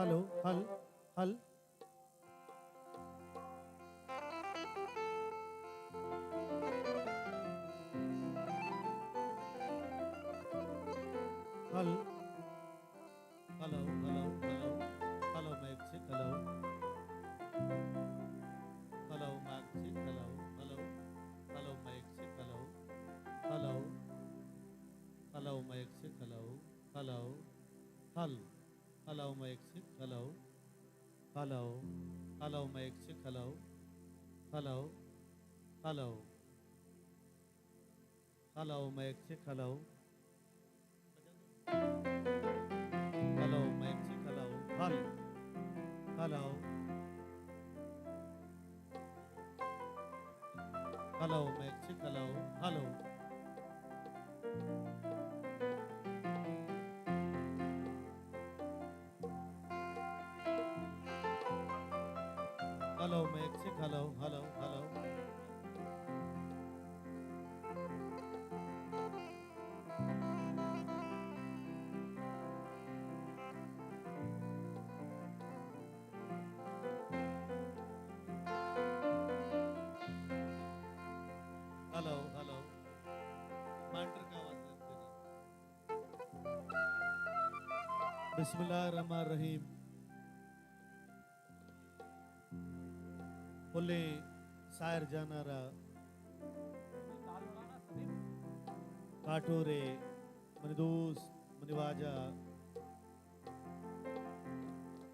Hello हल हल हल hello hello hello hello mic check hello hello mic check hello hello hello mic check hello hello hello mic check hello hello हल hello mic check hello hello hello mic check hello hello hello hello mic check hello hello mic check hello हल hello hello mic check hello hello hello mic check hello hello hello hello hello master का आवाज बिस्मिल्लाहिर्रहमानिर्रहीम बोले शायर जानारा काटोरे money दोस्त money वाजा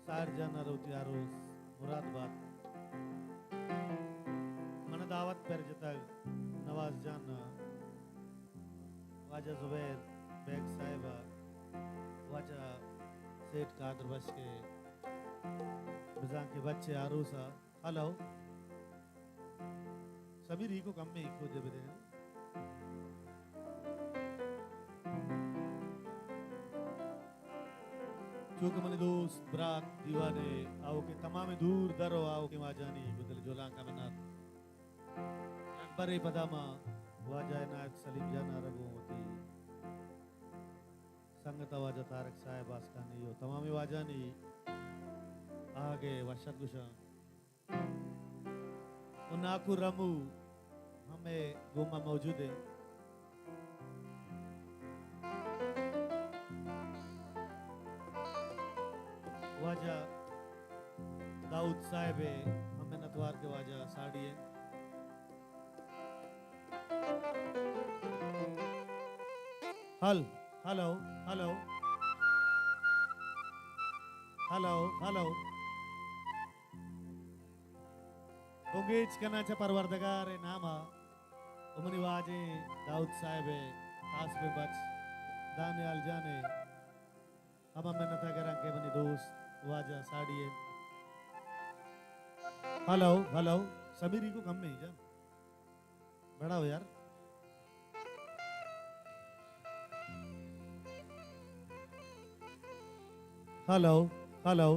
शायर जानारा उतियारोस मुरादबाद मन दावत पर जतक नवाज जाना वाजा जुबैर बेग साहिबा वाजा सेठ कादर बश के मिजान के बच्चे आरूसा हेलो सभी री को कम में एक हो जब दे क्योंकि मने दोस्त बरात दीवाने आओ के तमाम दूर दरो आओ के वाजानी बदल जोला का मना बरे पदामा वाजा नायक सलीम जाना रबो होती संगत वाजा तारक साहब आसकानी हो तमाम वाजानी आगे वर्षद गुशा उनाकु रमू हमें गोमा मौजूद है वाजा दाऊद साहब है हमें नतवार के वाजा साड़ी है हल हेलो हेलो हेलो हेलो उंगेज करना चा परवरदगार नामा उमनी वाजे दाऊद साहब है तास पे बच दानियाल जाने हम हमें नता करा के बनी दोस्त वाजा साड़ी है हेलो हेलो समीरी को कम में ही जा बड़ा हो यार हेलो हेलो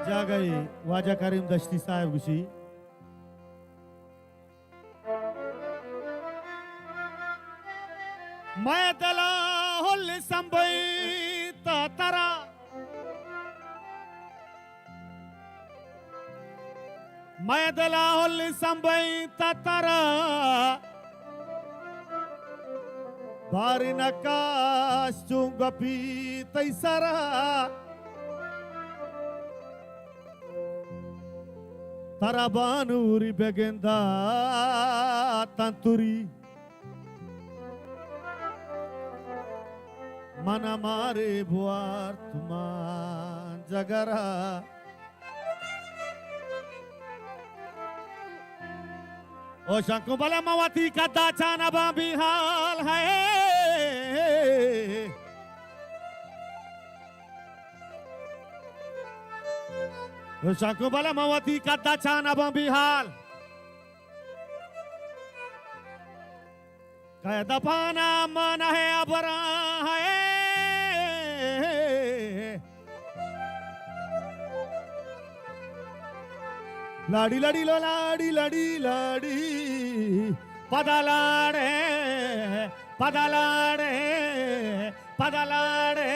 जा गए वाजा करीम दश्ती साहब गुशी मैं दला हुल संबई तरा मैं दला हुल संबई तरा बारी नकाश चुंगपी तैसरा तरा बानूरी बेगेंदा तंतुरी मन मारे बुआर तुमान जगरा ओ शंकुबला मवती का दाचाना बाबी हाल है ओ शंकुबला मवती का दाचाना बाबी हाल कह दफाना मन है अबरा है लाड़ी लड़ी लो लाड़ी लड़ी लाड़ी पदलाड़े पदलाड़े पदलाड़े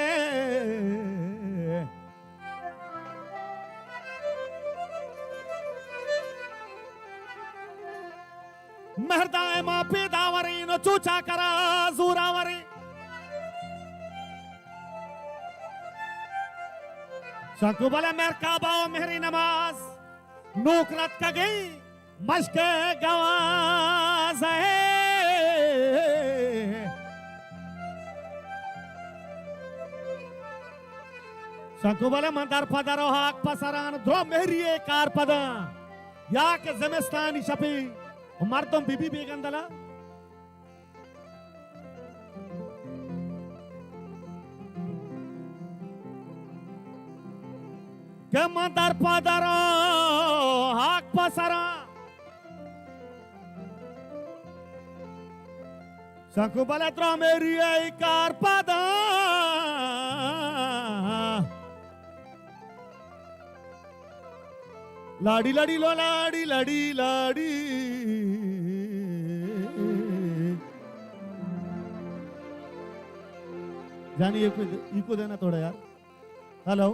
महरदाए माँ पेदावरी नो चूचा करा जूरावरी शंकुबला मेहर काबाओ मेहरी नमाज नौकरत का गई मश्क गवाज है शंकुबला मंदर पदरो हाक पसरान द्रो मेहरी कार पदा या के जमिस्तानी शपी मर्दम बीबी बेगंदला के मंदर पदरो हाक पसरा शंकुबला द्रो मेरी कार पदा लाड़ी लड़ी लो लाड़ी लड़ी लाड़ी जानी इको देना थोड़ा यार हेलो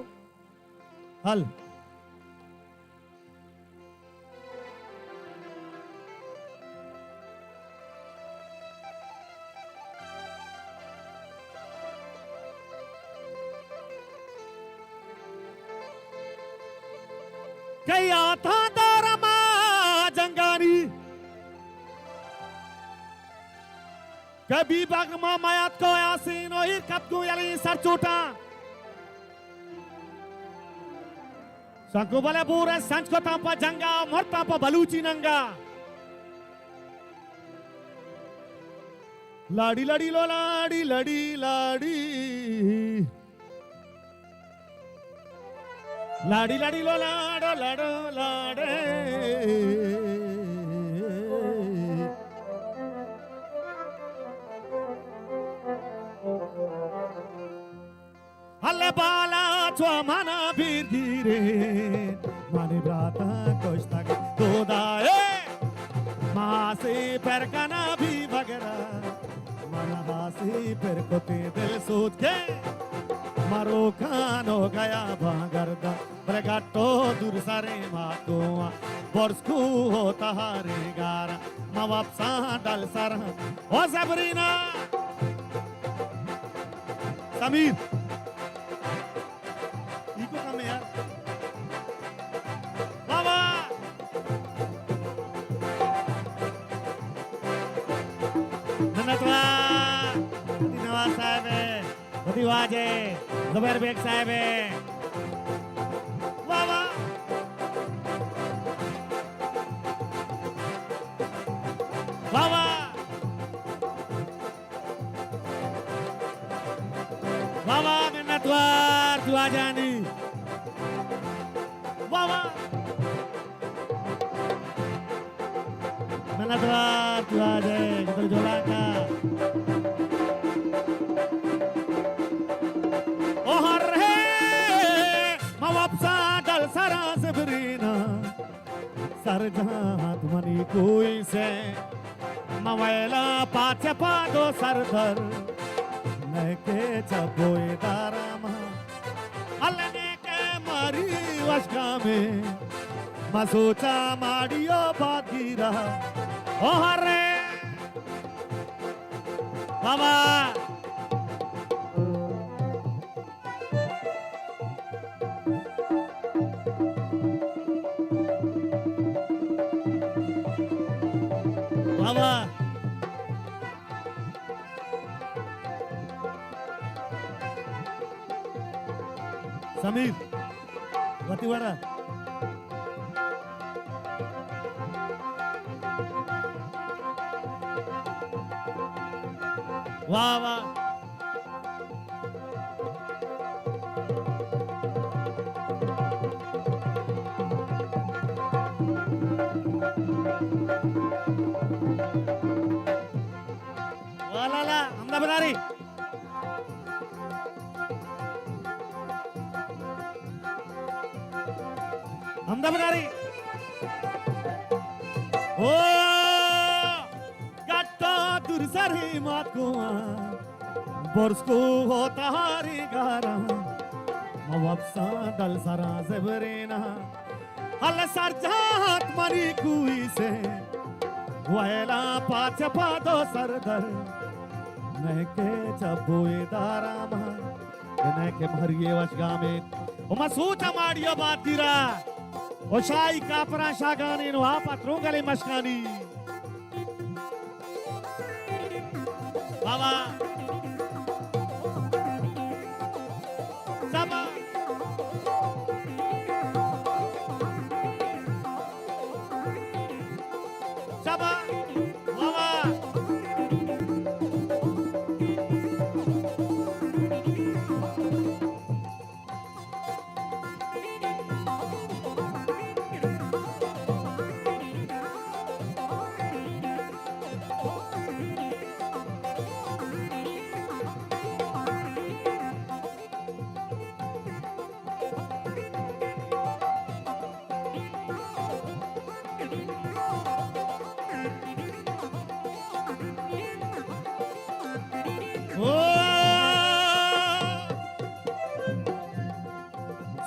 हल कया था दौरमा जंगानी कभी बगमा मायात को यासीन और कत्कू यली सर चूटा शंकुबला बूरे संच को तांपा जंगा मरता पा बलूची नंगा लाड़ी लड़ी लो लाड़ी लड़ी लाड़ी लाड़ी लड़ी लो लाड़ो लाड़ो लाड़े हल्ले बाला चुआ मना भीर गिरे माने ब्राता कोश्ता के दोदाए मासे पर कना भी बगरा मना हासे पर कोते दिल सोच के मारो खानो गया भागरदा ब्रगाटो दूर सारे माकोआ बोर्स्कू होता हारे गारा मवापसा डल सारा ओ सबरीना समीर इको कम यार बाबा ननतवा नवाज साहब बदिवाजे ज़ुबैर बेग साहब बाबा बाबा बाबा मिन्नतवार दुआ जानी बाबा मिन्नतवार दुआ जाए जतल जोला का ओहर है मवापसा डल सरा सबरीना सर जहां तुम्हारी कोई से मवैला पाचे पादो सरदर नके चबोए दारामा अलने के मारी वशका में मसूचा माडियो बागीरा ओ हरे बाबा बाबा समीर गतिवाड़ा वाह वाह वाह लाला अहमदाबादी अहमदाबादी ओ गट्टा दुरसरी मात को बोर्सको होता हारी गारा मवापसा दल सरा ज़बरेना हल सरजात मरी कुई से वैला पाच पादो सरदर नके चबोए दारामा नके भरिए वशगा में ओ मसूचा माडियो बातीरा ओ शाई कापरा शागानी नो आप त्रोंगले मशकानी बाबा Sama. Sama. Mama.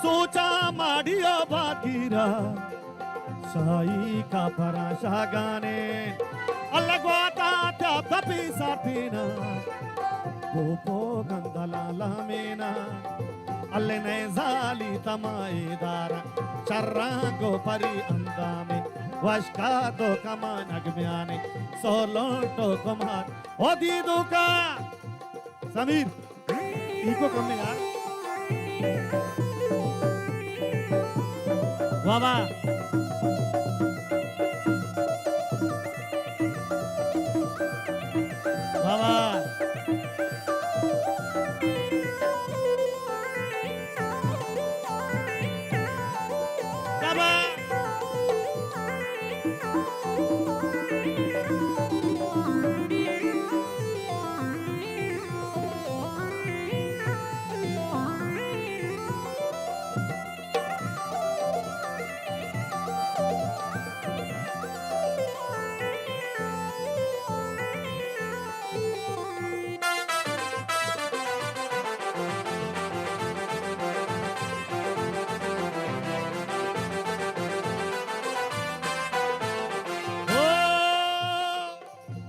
सोचा माडियो बातीरा शाही का पराशा गाने अलगवाता तपी साथीना गोपो गंदला लामेना अल्ले ने जाली तमाई दारा चर्रा गो परी अंदामे वशका दो कमान अगम्याने सोलोटो कुमार ओ दीदू का समीर इको कम नहीं यार बाबा बाबा बाबा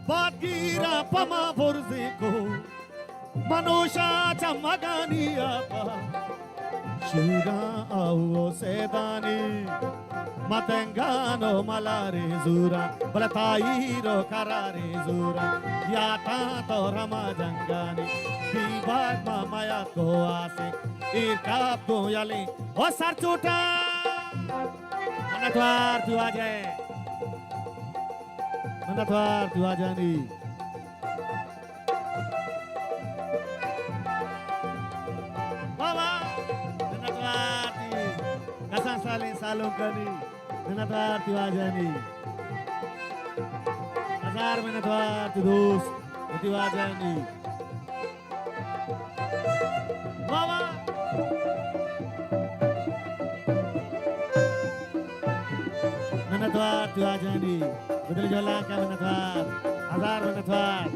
Bagira pama borzeko Manusha chamagani apa Shira au sedani Matengano malare zura Balatairo karare zura Yata to ramajangani Bibag mamaya ko ase Irkap ko yali O sarchuta Manatwar tu aja Manatwar tu aja ni Baba Manatwar ti Kasan salin salong kani Manatwar tu aja ni Azar Manatwar tu dos tu aja ni Baba Manatwar tu aja ni Betul jalan kan Manatwar Azar menetwar.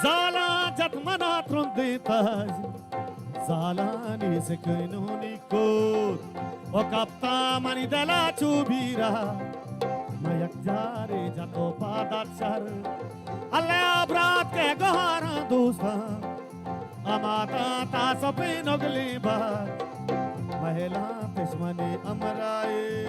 Zala jatmana tronditas. Zalani se koinuniko. O kapta mani dela chubira. Mayak jare jato padachar. Alle abrat ke gahara dosta. Amata ta sope nogli ba. Mahela peshmani amraye.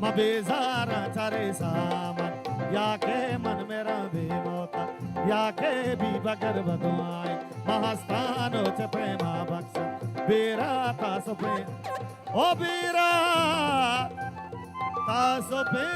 Mabezara chare saman. Ya ke man mera bemota. Ya ke bhi bagar badwaai. Mahastano che prema baksha. Bera ta sope. O bera ta sope.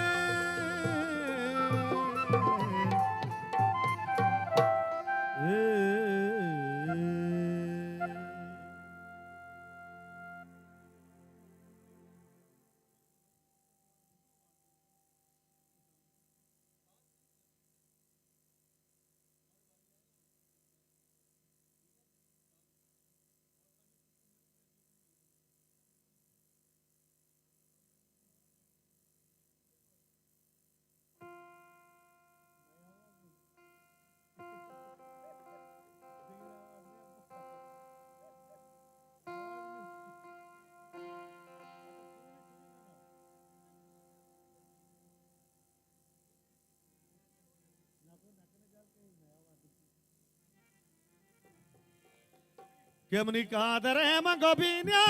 Kemni kadare magobinya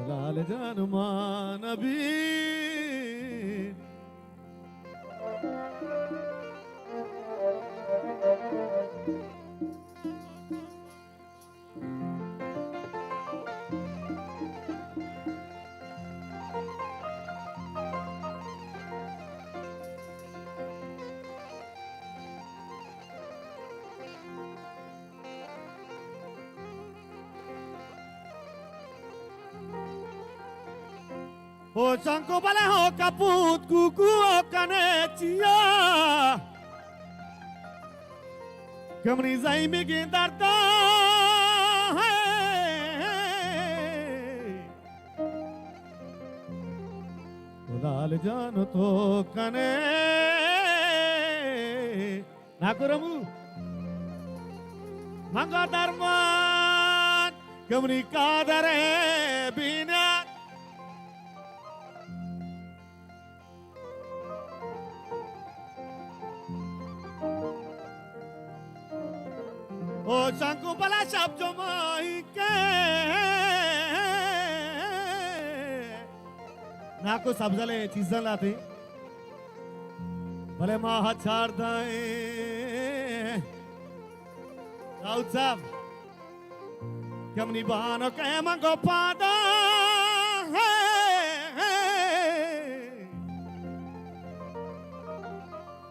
lal janma nabi O chanko bale ho kaput kuku o kanetia Kemni zai migin darda O lal jano to kane Nakuramu Manga darman Kemni kadare bina O chanku bala shab jomai ke Naku sabzale chizan late Bale maha chhar dae Raut sab Kamni bahano ke mango pada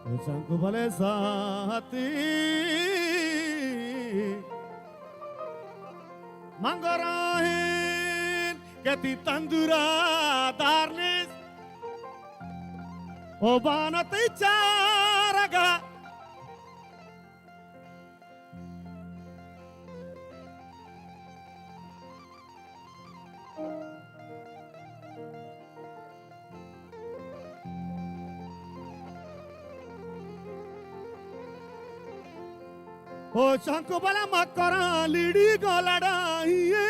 O chanku bale sahati Mangorahin keti tandura darnis Obana ticharaga O chanko bala makara lidi ko ladaiye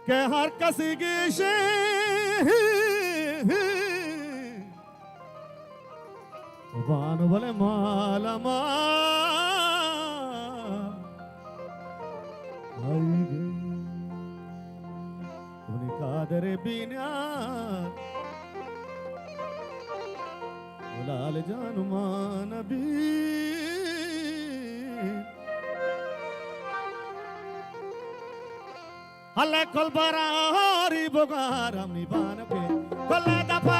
ke har kasi gishe Banu bale malama aige Uni kadare binya Lal janma nabi Halle kolbara hori bogaram ni banke kolle dafa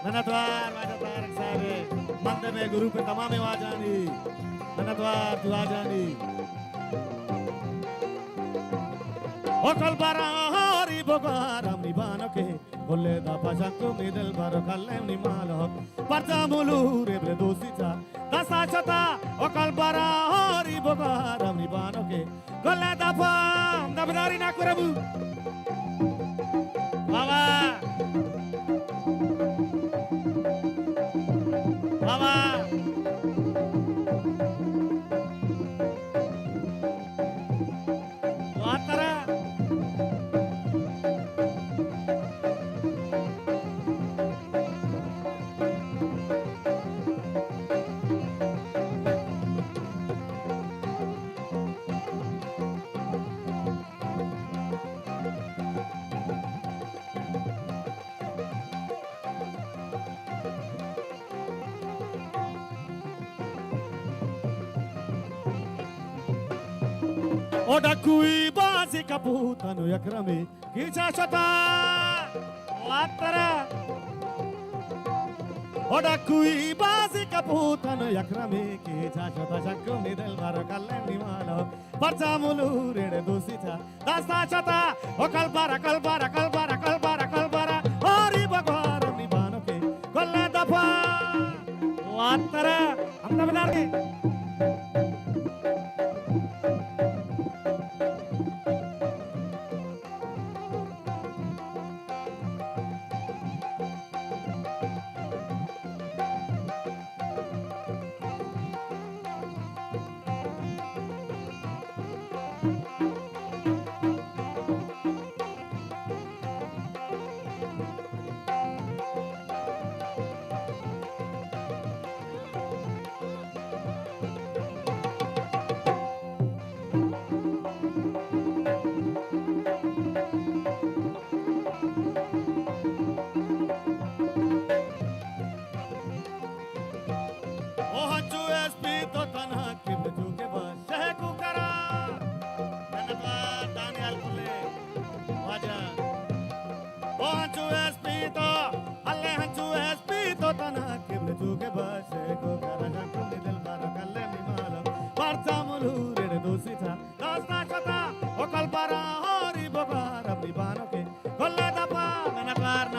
Manatwar Manatwar sabe mande में गुरु पे तमाम आजानी Manatwar tu आजानी O kolbara hori bogaram ni banke kolle dafa janko midel bar kallem ni malo parjamulu rebre dosita dasa chata O kolbara hori bogaram ni banke kolle dafa dabdari na kurabu Baba Baba Watara Oda kui basi kaputa no yakrame kicha chata watara Oda kui basi kaputa no yakrame kicha chata jakku nidel bar kallen nimalo parjamulu rede dosita dasa chata o kalbara kalbara kalbara kalbara kalbara hori bagwar nibanoke kolle dafa watara amna bedarge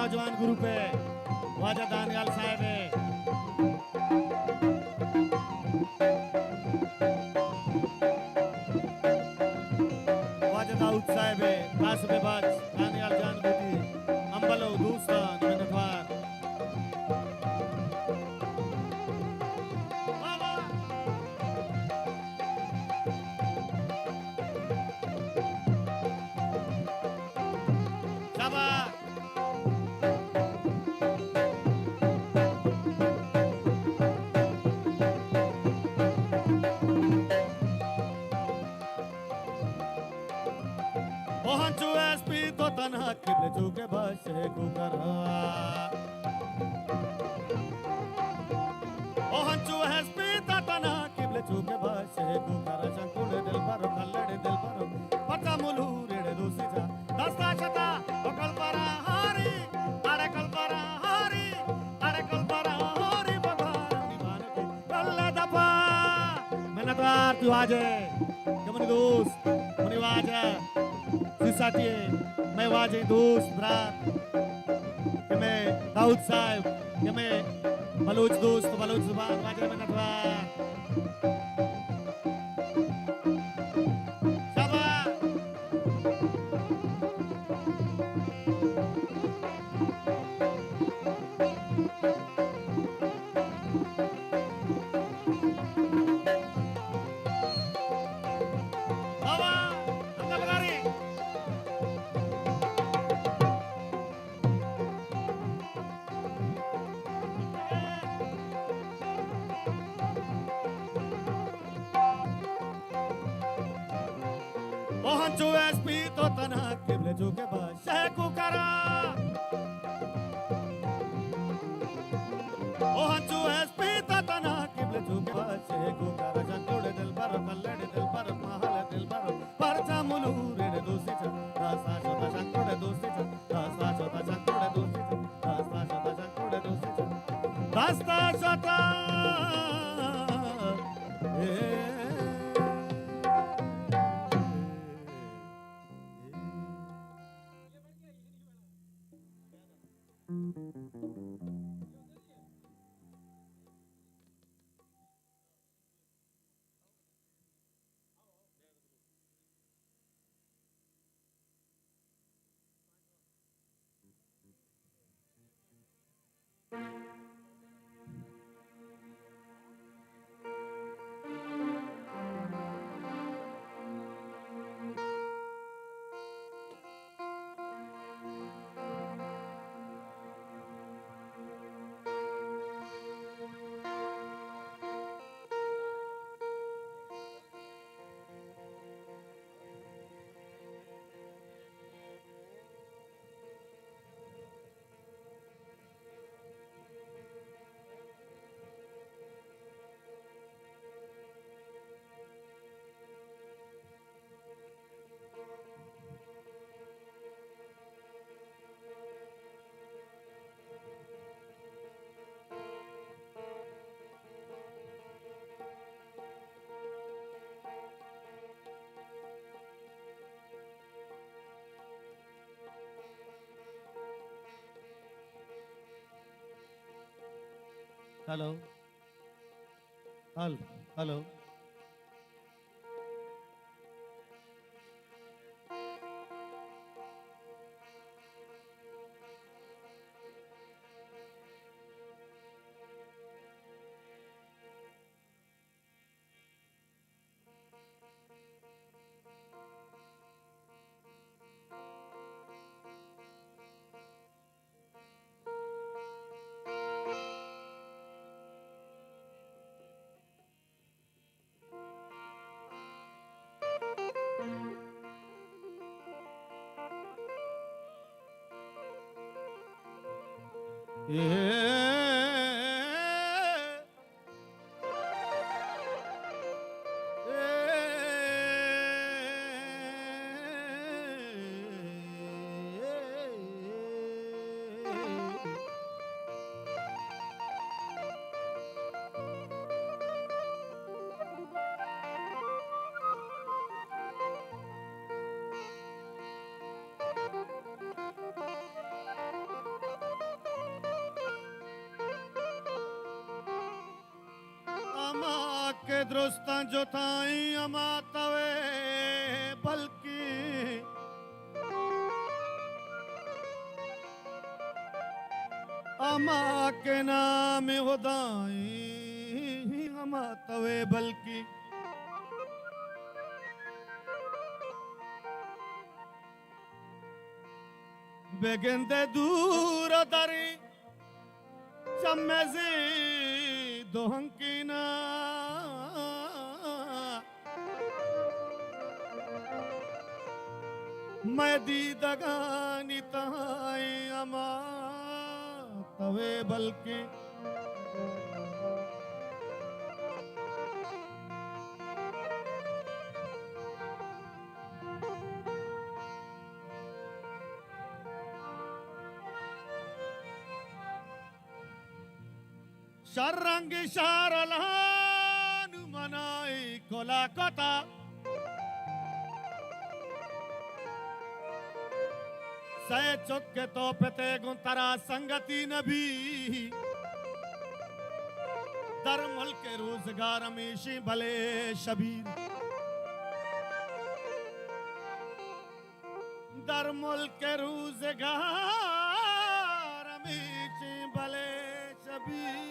नौजवान गुरु पे वाजा दानियाल साहब है वाजा दाऊद साहब है कासबे बाज दानियाल जान बेटी अंबलो दोस्तान मनतवार शाबाश Ohanchu espito tanha kible chuke bashe kukara Ohanchu espito tanha kible chuke bashe kukara Shankule del baro kallade del baro Patamulu rede dosita dasta chata okalpara hari are kalpara hari bhagwan divanake kalle dapa menatwar tu aje kemani dost mani waja साथी मैं वाजे दोस्त ब्रात कि मैं दाऊद साहब कि मैं Bloch दोस्त बलोच जुबान वाजे में नटवा शाबाश बाबा अंदर बगारी Ohanchu espito tanha kible chuke bashe kukara Ohanchu espito tanha kible जुबले झुके बच्चे गुगारा जगोड़े दिल भरो कल्लड़ी दिल भरो महल दिल भरो परचा मुलूरे रे दोस्ती चा दास्ता शोता शंकोड़े दोस्ती चा दास्ता शोता शंकोड़े दोस्ती चा दास्ता शोता शंकोड़े दोस्ती चा दास्ता शोता हेलो हेलो हेलो के दुरुस्तां जो ताई अमा तवे बल्कि अमा के नाम खुदाई अमा तवे बल्कि बेगंदे दूर दरी चम्मेजी दोहंकीना मैं दीदगानी ताई अमा तवे बल्कि शर्रंग शारलान मनाई कोलाकता सय चुके तो पते गुंतरा संगति नबी दरमल के रोजगार हमेशी भले शबीर दरमल के रोजगार हमेशी भले शबीर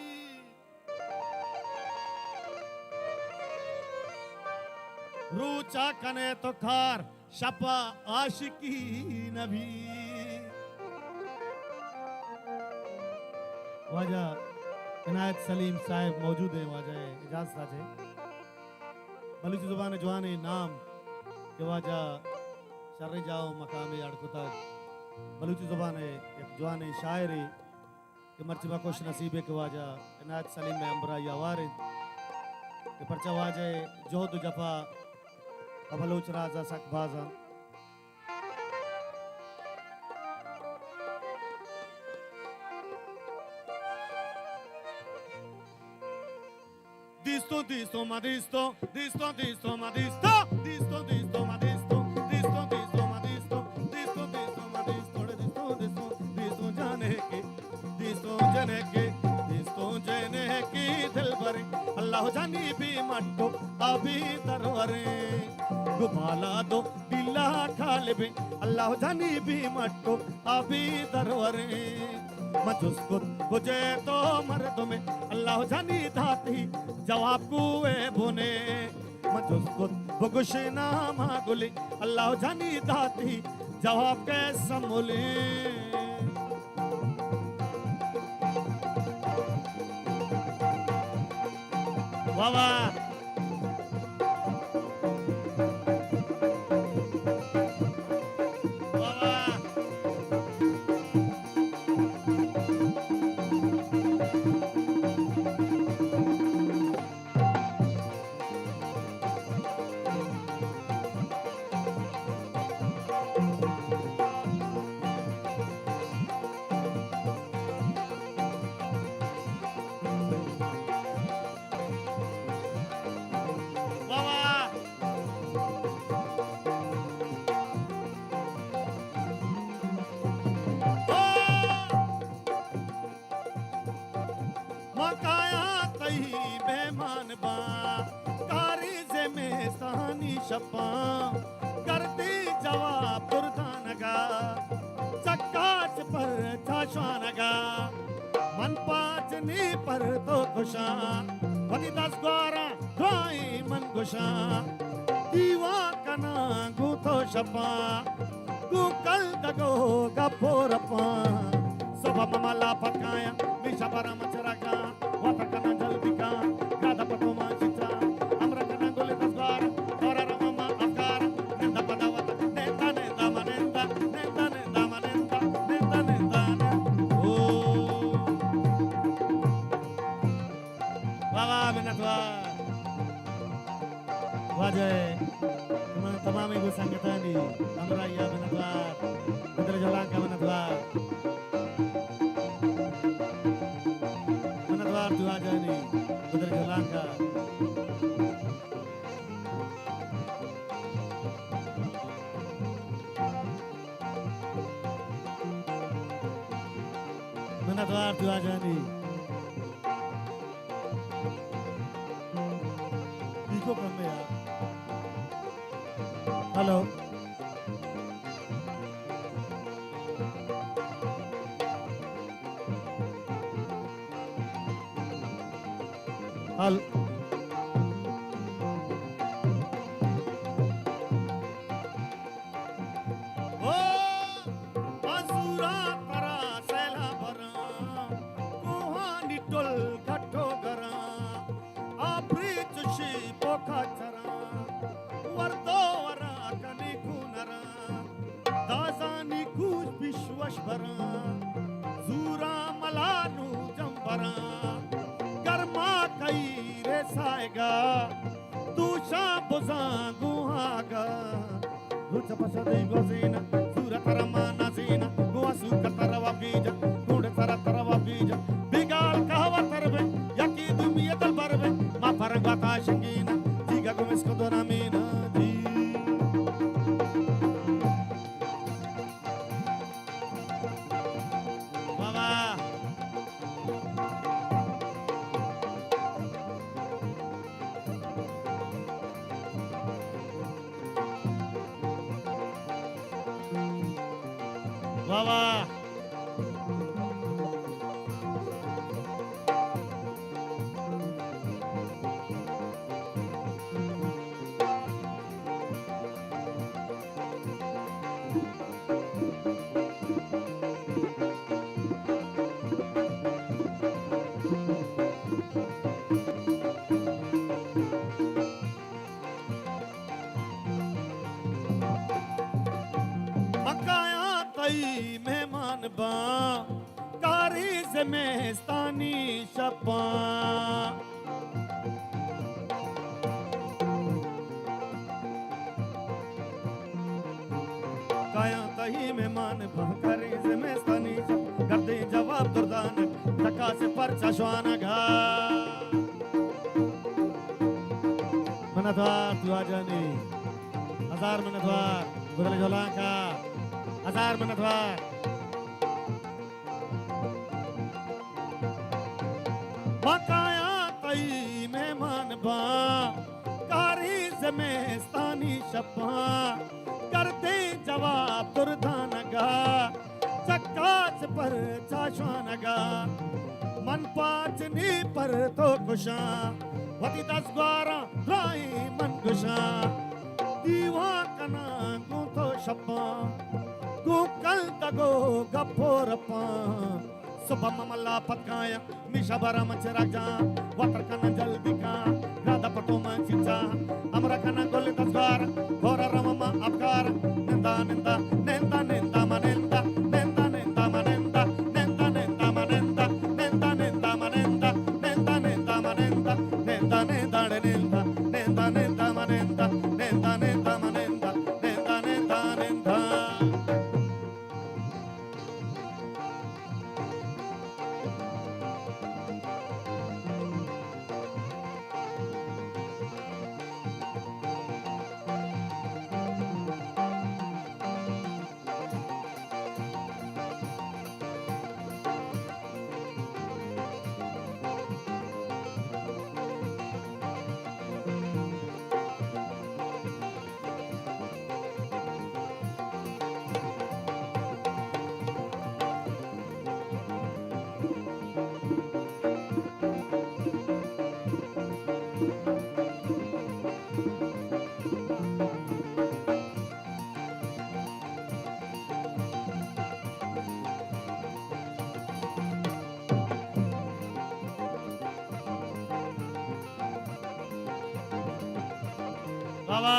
रूचा कने तो खार शपा आशिकी नबी वाजा इनायत सलीम साहब मौजूद है वाजा इजाजत साथे बलूची जुबान जवानी नाम के वाजा शर्रे जाओ मकामी अड़कुता बलूची जुबान एक जवानी शायरी के मर्तबा खुश नसीबे के वाजा इनायत सलीम में अम्बरा या वारिद के परचा वाजे जोध जफा अबलोच राजा सकबाजा Disto, disto, ma disto, disto, disto, ma disto, disto, disto, ma disto, disto, disto, ma disto, disto, disto, ma disto, disto, disto, disto, जाने के, disto, जाने के दिल भरे, अल्लाह जानी भी मट्टो, अभी दरबारे, गुबाला दो दिला खालिबे, अल्लाह जानी भी मट्टो, अभी दरबारे. मजुस्कुत बुझे तो मर्द में अल्लाह जानी धाती जवाब कुए बुने मजुस्कुत बुगुशना मागुली अल्लाह जानी धाती जवाब के समूली वावा शपा करती जवाब पुरदानगा चक्काच पर छाशानगा मन पाचनी पर तो खुशा वदी 10 ग्वारा ड्राई मन खुशा दीवा कना गुतो शपा गु कल दगो गपोरपा सब ममला पकाया मिशा पर मचरगा वतकना जल्बिका गादा पटोमा चित्रा अमरा कना गोले 10 ग्वारा Wajah, teman ibu sanggatan di Amra ya benatwar, betul jalan ke benatwar tu aja nih, betul jalan ke benatwar tu aja nih. Iko kami ya. Halo. Hal. Zura malanu jambara garma kai re saega tu shabuzangu haga rucha pasadei gozina zura taramana zina guasu katarawa bija kude tarawa bija bigal kahwa tarbe yaki dumiya dal barbe ma parangata shangina diga gomes kodoramina Wawa मेहमान बा कारी से मेस्तानी शपा मेहमान भंकारी जिमेस्तानी गर्दे जवाब दुर्दान टका से परचा श्वानगा मनद्वार तुआजनी हजार मनद्वार गुदल जोलांका हजार मनद्वार बकाया तई मेहमान बा कारी जिमेस्तानी शब्बा करते जवाब दुर्दानगा चक्काच पर चाशवानगा मन पाचनी पर तो कुशा वती 10-12 राई मन कुशा दीवा कना गु तो शब्बा गु कल तगो गप्पो रप्पा सुबह ममला पतकाया मिशा बरा मंचराजा वतर कना जल्दी का राधा पटो मंचिचा अमरा कना गोले 10-12 घोरा रममा अपकार निंदा निंदा निंदा निंदा मनिंदा निंदा निंदा मनिंदा निंदा निंदा मनिंदा निंदा निंदा मनिंदा निंदा निंदा मनिंदा निंदा निंदा निंदा निंदा निंदा मनिंदा निंदा निंदा मनिंदा निंदा निंदा निंदा बाबा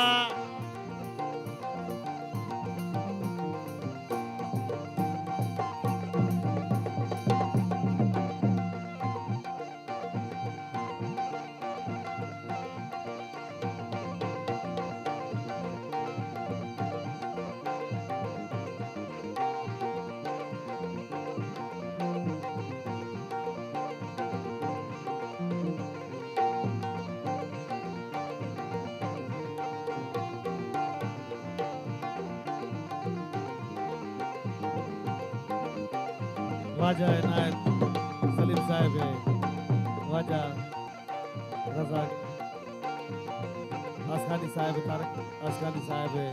वाजा इनायत सलीम साहब है वाजा रज़ाक आसखानी साहब तारक आसखानी साहब है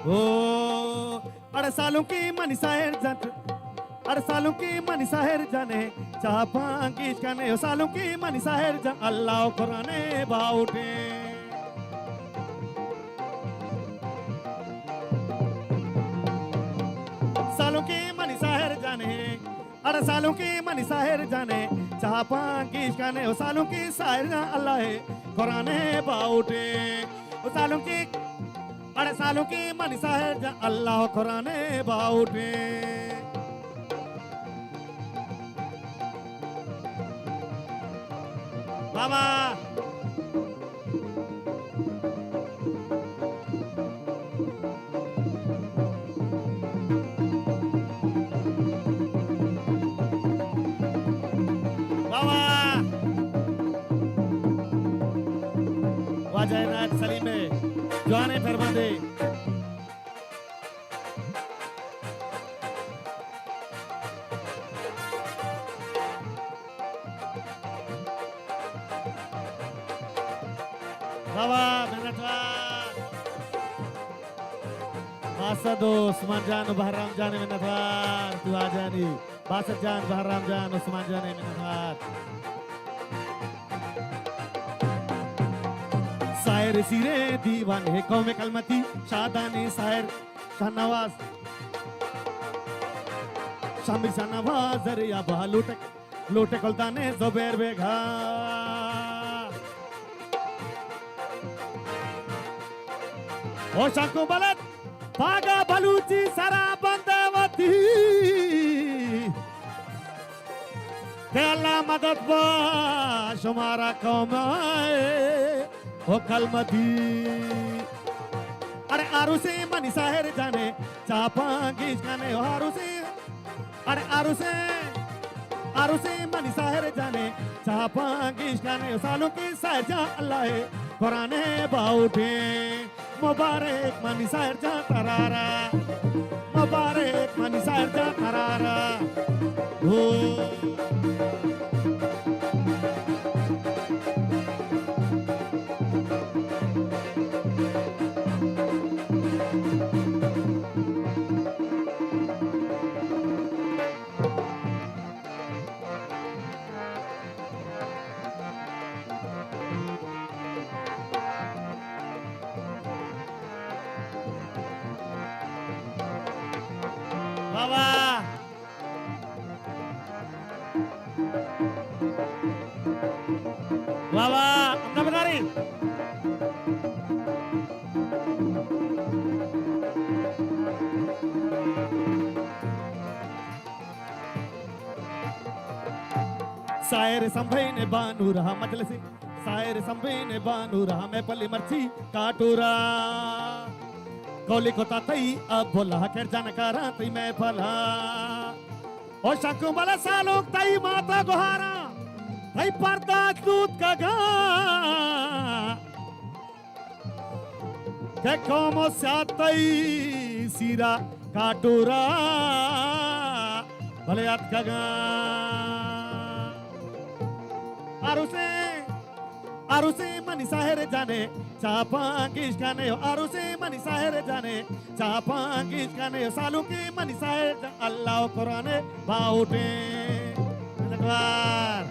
ओ अड़ सालों की मनी साहिर जट अड़ सालों की मनी साहिर जाने चापांगी कने ओ सालों की मनी साहिर जन अल्लाह कुराने बाउटे सालों की मनी साहिर जाने अड़ सालों की मनी साहिर जाने चापांगी कने ओ सालों की साहिर जन अल्लाह कुराने बाउटे ओ सालों की अरे सालों की मनी साहिर अल्लाह कुराने बाउटे बाबा बाबा वाजा इनायत सलीम है जाने फरमा दे बाबा मिन्नतवार बासद उस्मान जान बहराम जाने मिन्नतवार तू आ जानी बासद जान बहराम जान उस्मान जाने मिन्नतवार शायर सिरे दीवान है कौम कलमती शादानी शायर शाहनवाज স্বামীর সানাভা জরিয়া বা লুটে লুটে কলতানে জবের বেঘা ও শাকু বলত পাগা বলুচি সারা বন্দवती तेला मदद बाश हमारा कमाए ओ कलमती अरे आरु से मनी साहेर जाने चापांगी जाने आरु से अरे आरु से मनी साहेर जाने चापांगी जाने सालों की सजा अल्लाह कुराने बाउटे मुबारक मनी साहेर जा तरारा मुबारक मनी साहेर जा तरारा ओ बाबा बाबा अंदा बनारी सायर संभई ने बानू रहा मजलसी सायर संभई ने बानू रहा मैं पल्ली मर्ची काटूरा कोली को तातई अब बोला कर जानकारा तई मैं भला ओ शंकु मला सालोक तई माता गोहारा तई पर्दा दूत का गा के como सातई सीरा काटूरा भले याद का गा आरुसे मनी साहेर जाने चापांगिश गाने आरुसे मनी साहेर जाने चापांगिश गाने सालू के मनी साहेर अल्लाह कुराने बाउटे नगवार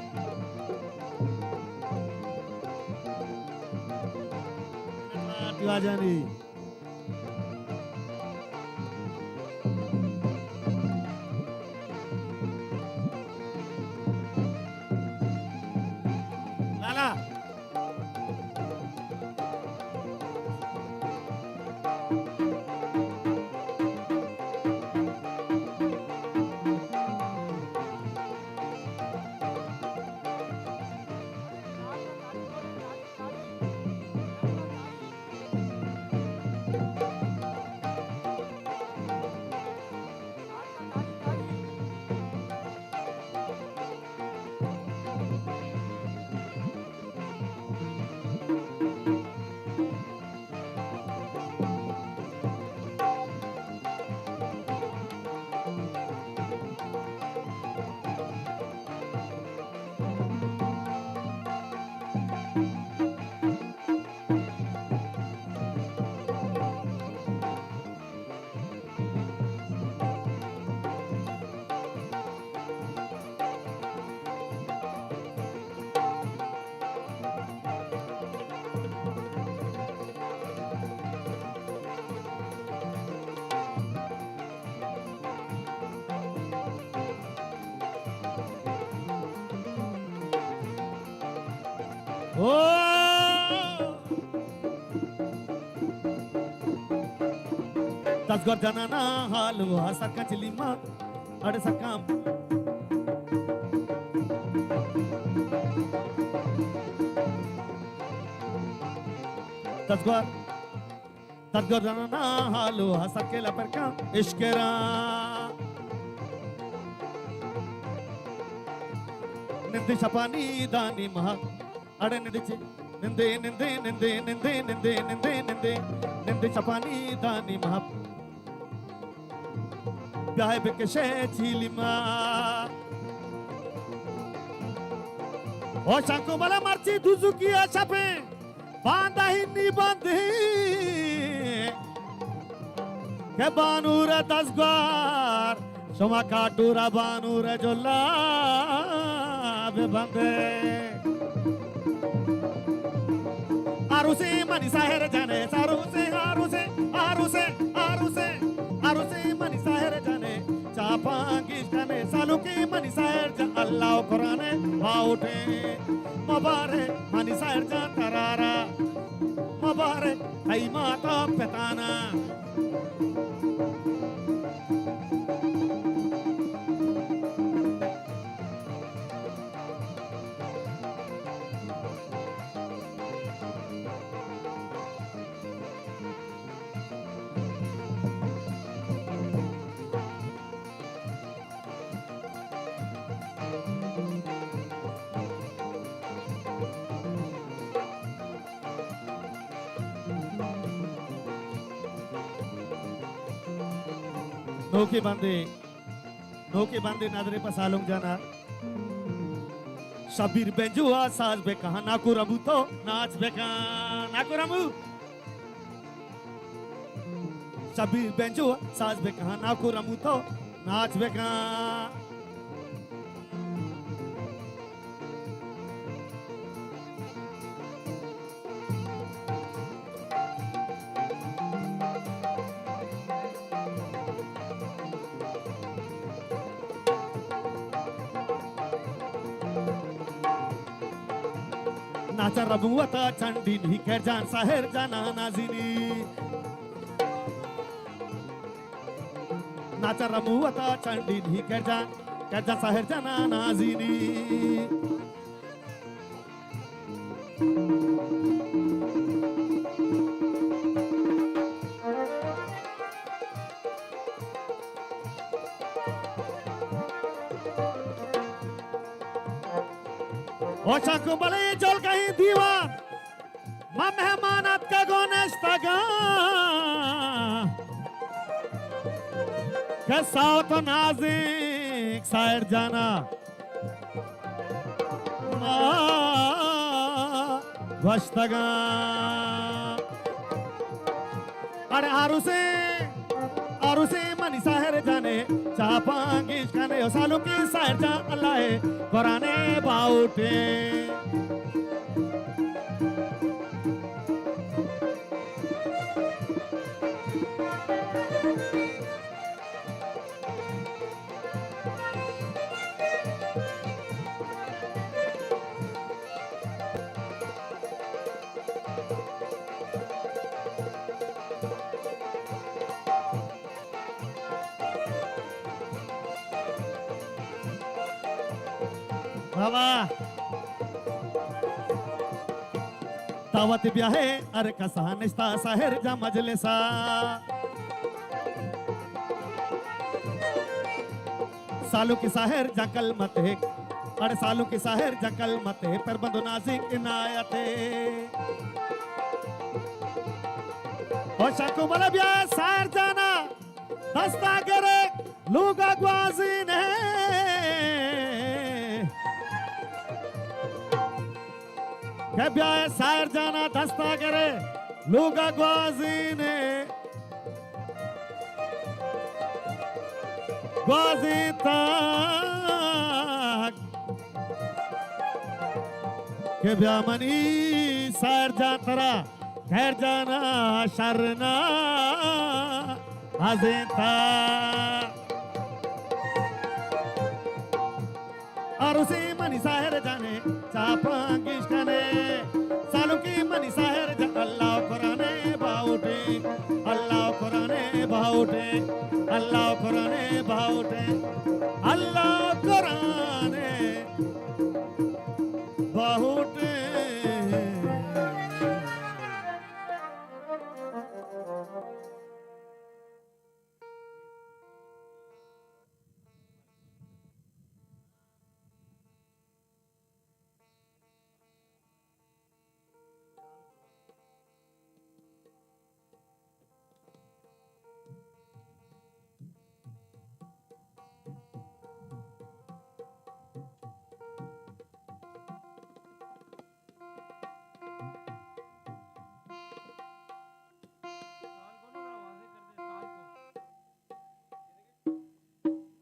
जानी लाला ओ तस्गर जनाना हालू हसका चिलिमा अड़ सकम तस्गर जनाना हालू हसके लपरका इश्केरा निंदी शपानी दानी महा अड़े निंदिचे निंदे निंदे निंदे निंदे निंदे निंदे निंदे निंदे चपानी दानी महा प्याहे बिकशे चीलिमा ओ शंकु मला मर्ची दुजुकी छपे बांधा ही नी बंधी के बानूर दसगार शोमा काटूरा बानूर जोला बे बंदे आरुसे मनी साहेर जाने आरुसे आरुसे आरुसे आरुसे आरुसे मनी साहेर जाने चाप चापांगिश कने सालू की मनी सायर जा अल्लाह कुराने बाउटे मुबारक मनी सायर जा तरारा मुबारक आई माता पेताना नौके बंदे नजरे पर सालुंग जाना शबीर बेंजुआ साज बे कहा नाकू रबू तो नाच बे कहा नाकू रबू शबीर बेंजुआ साज बे कहा नाकू रबू तो नाच बे कहा नाचा रबुवता चंडी नहीं कर जान साहिर जाना नाजिनी नाचा रबुवता चंडी नहीं कर जान साहिर जाना नाजिनी ओछा को बले चल कहीं दीवार मां मेहमानत का गोनेश तगा कैसाओ तो नाजिक सायर जाना वस्तगा अरे आरुसे मनी साहिर जाने चापांगिश कने सालू की साहिर जा अल्लाह कुराने बाउटे बाबा दावत ब्याहे अरे कसा निस्ता साहिर जा मजलिसा सालू की साहिर जकल मते अरे सालू की साहिर जकल मते पर बंदो नाजिक इनायते और शाकू बला ब्याह साहिर जाना दस्ता करे लूगा ग्वाजी ने के ब्याह सायर जाना दस्ता करे लूगा ग्वाजी ने ग्वाजी तक के ब्याह मनी सायर जा तरा खैर जाना शरना हजेता और उसी मनी साहिर जाने चापांगिश कने सालू की मनी साहिर जा अल्लाह कुराने बाउटे अल्लाह कुराने बाउटे अल्लाह कुराने बाउटे अल्लाह कुराने बाउटे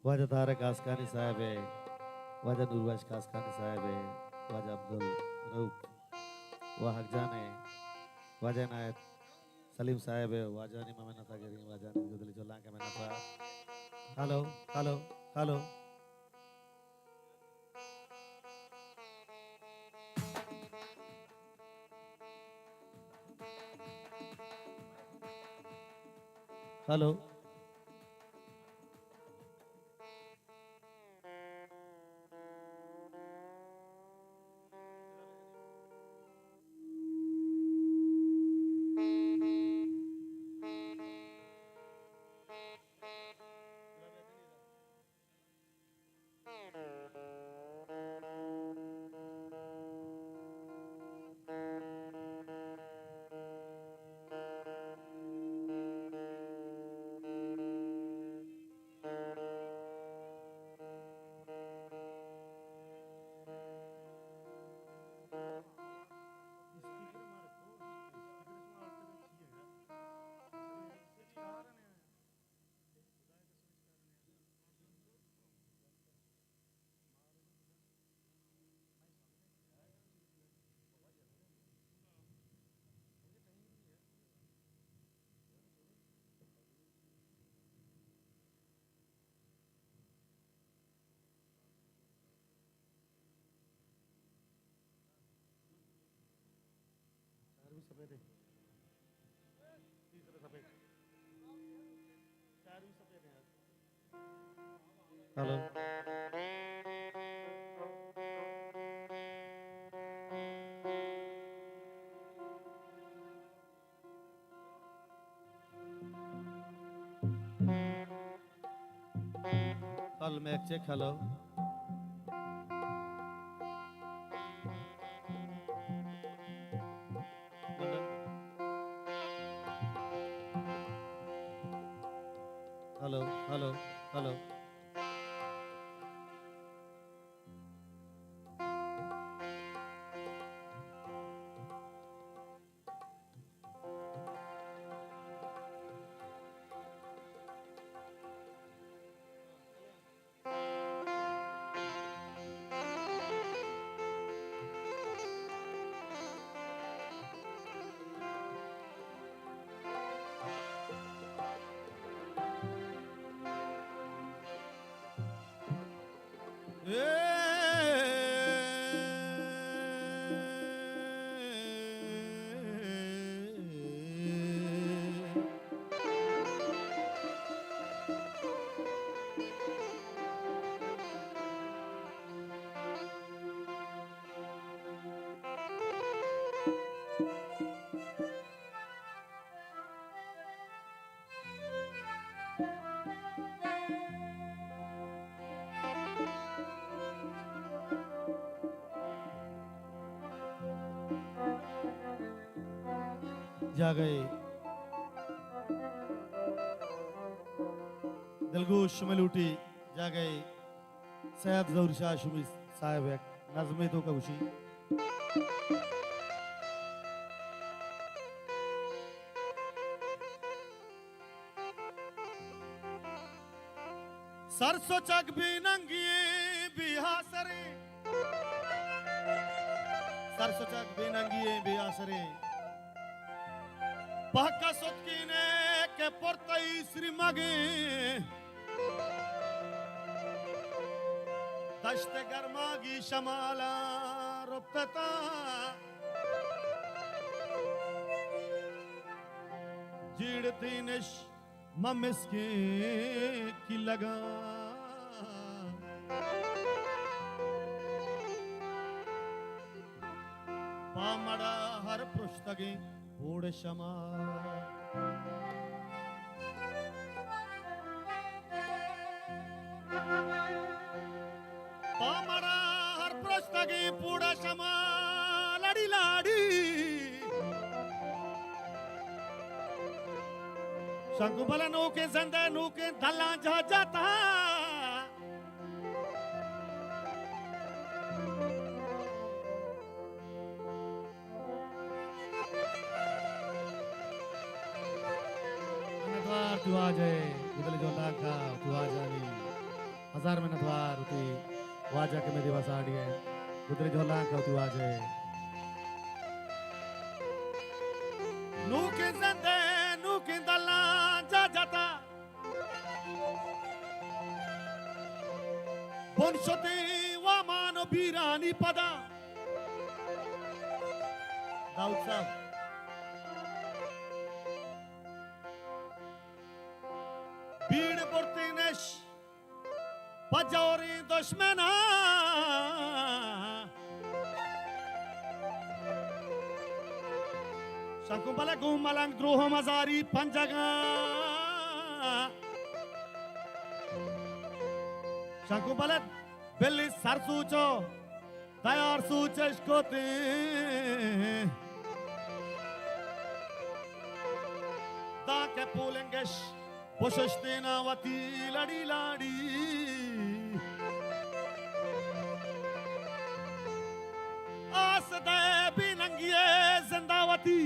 वाजा तारक आसकानी साहब है वाजा नूरबख्श कासकानी साहब है वाजा अब्दुल रऊफ वाहक जाने वाजा नायत सलीम साहब है वाजा नी ममना तागरी वाजा नी गुदली चोला के मना था हेलो हेलो हेलो हेलो सफेद है तीसरा सफेद चार भी सफेद है hello hello mic check hello hello hello hello जा गए दिलगोश मलूटी जा गए सैयद जहूर शाह शुमी साहब एक नज़्मे तो कबूशी सरसो चक भी नंगिए बिहासरे सरसो चक भी नंगिए बिहासरे पहका सुतकीने के portai srimage दश्त गर्मागी शमाला रुपता जीड़ती निश ममिसके की लगा पामड़ा हर पुस्तके ओड़ शमा पामड़ा हर पुस्तके पूड़ा शमा लड़ी लाड़ी शंकुबल नूके ज़िंदा नूके धल्ला जा जाता तू आ जाए उधर जो लाखा तू आ जानी हजार में नद्वार उती वाजा के मेरी वसाड़ी है उधर जो लाखा तू आ जाए नूके ज़िंदा नूके धल्ला जा जाता वंशते वामान बिरानी पदा दाऊद साहब भीड़ पड़ती नेश बजौरी दुश्मना शकुंबला गुमलंग द्रोह मजारी पंजगा शकुंबला बिल्ली सर सूचो तैयार सूचश कोते दा के पोलेंगेश पोशश्ते नावती लड़ी लाड़ी आस दे भी नंगिए जिंदावती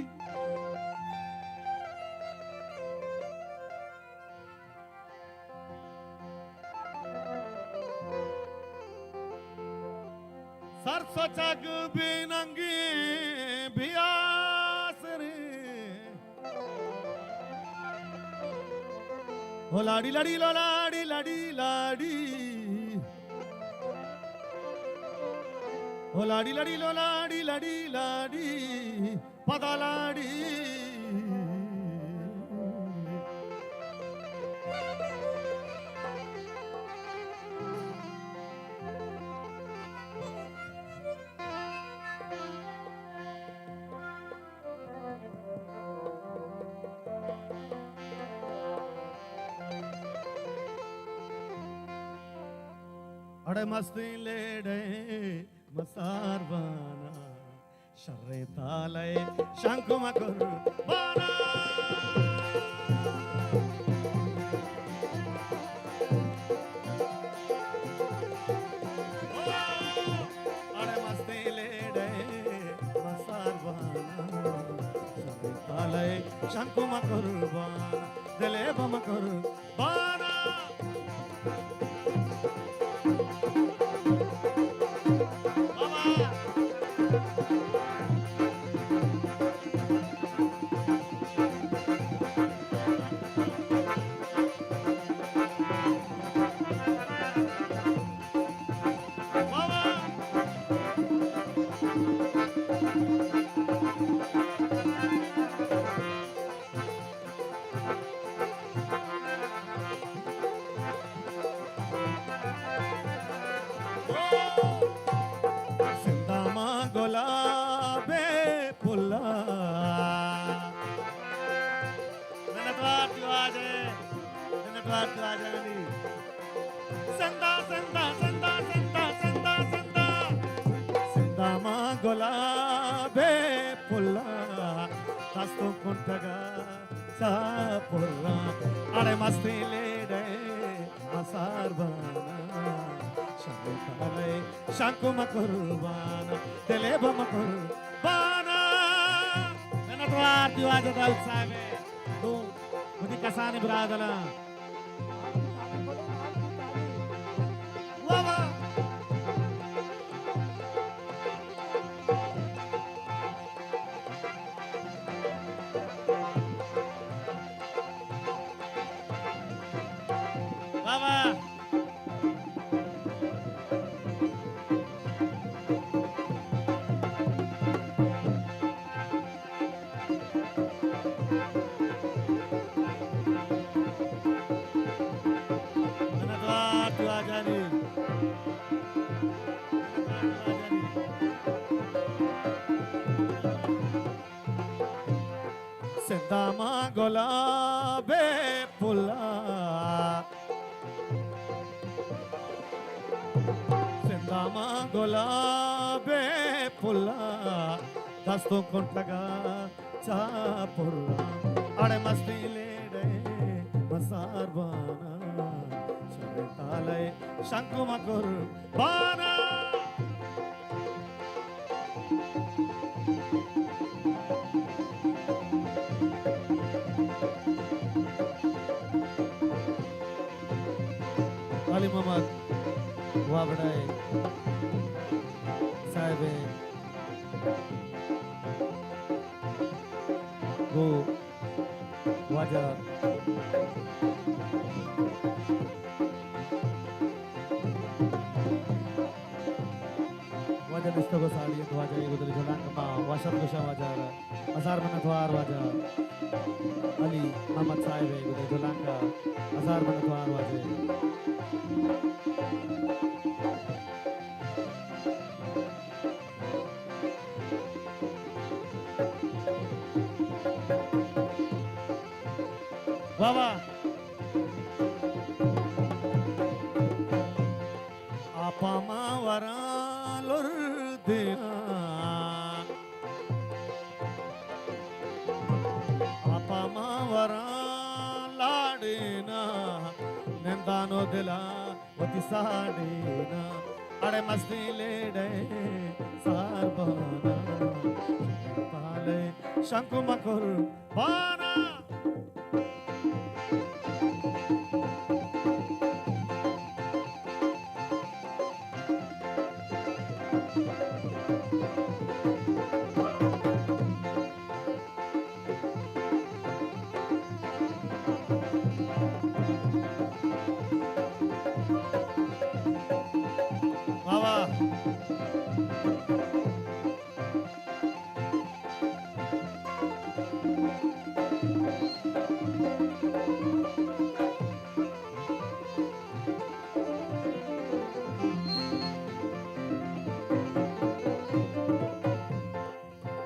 सरसों चग भी नंगी भी आसरे ओ लाड़ी लाड़ी लो लाड़ी लाड़ी लाड़ी ओ लाड़ी लाड़ी लो लाड़ी लाड़ी लाड़ी पदा लाड़ी अड़े मस्ती लेडे मसारवाना शर्रे ताले शंकु मकुर बाना अड़े मस्ती लेडे मसारवाना शर्रे ताले शंकु मकुर बाना दिले बमकुर बाना गुलाबे पुल्ला दस्तों कुंठगा चापुल्ला अरे मस्ती ले डे मसारबाना शंकुले शंकु मकुरबाना दिले बमकुरबाना ननद्वार दिवाज दाऊद साहब तू मुझे कसाने बुरादला वाह सिंदामा गुलाबे पुल्ला सिंदामा गुलाबे पुल्ला दस्तों कुंठगा चापुल्ला अड़े मस्ती ले डे मसारबाना शरे ताले शंकु मकुर बाना Ali Muhammad Wabadai Sahibe Go Wajah wajah istogo sadi itu wajah ibu dari jalan kema wasat gusha wajah azhar manatwar wajah Ali Muhammad Sahib ibu dari jalan ka azhar manatwar wajah Baba apa mawara lur dia apa mawara ladina nendano dila vati sadina ade masti lede sarbana pale shanku makur bana Baba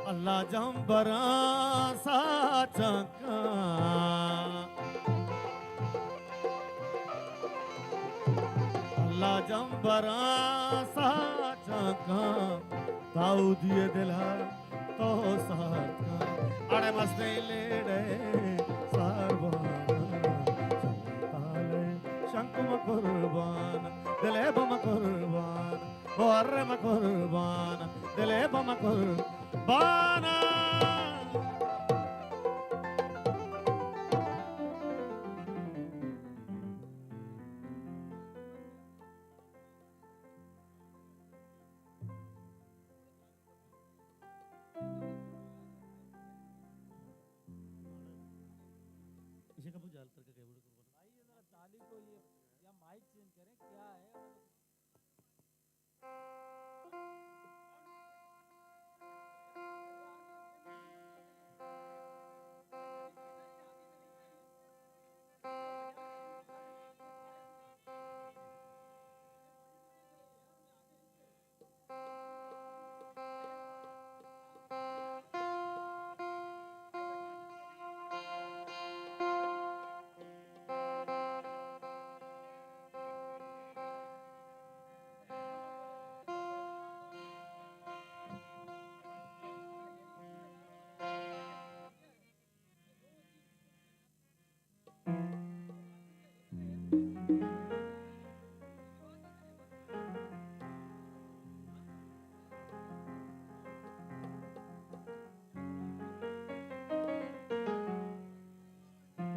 Allah jambara sachaka Allah jambara sachaka tau diye dila to saka ade maste lede sarbana chantale shankuma kurban dile bama kurban warre ma kurban dile bama kurbana इसे कब जाल करके cable करवाना भाई ये जरा ताली को ये या माइक चेंज करें क्या है मतलब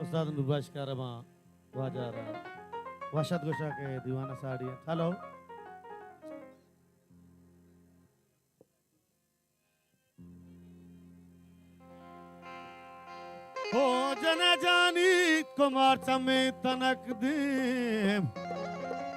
उस्ताद नुबाश कारमा वाजारा वाशद गोशा के दीवाना साड़ी हेलो हो जन जानी कुमार चमे तनक दे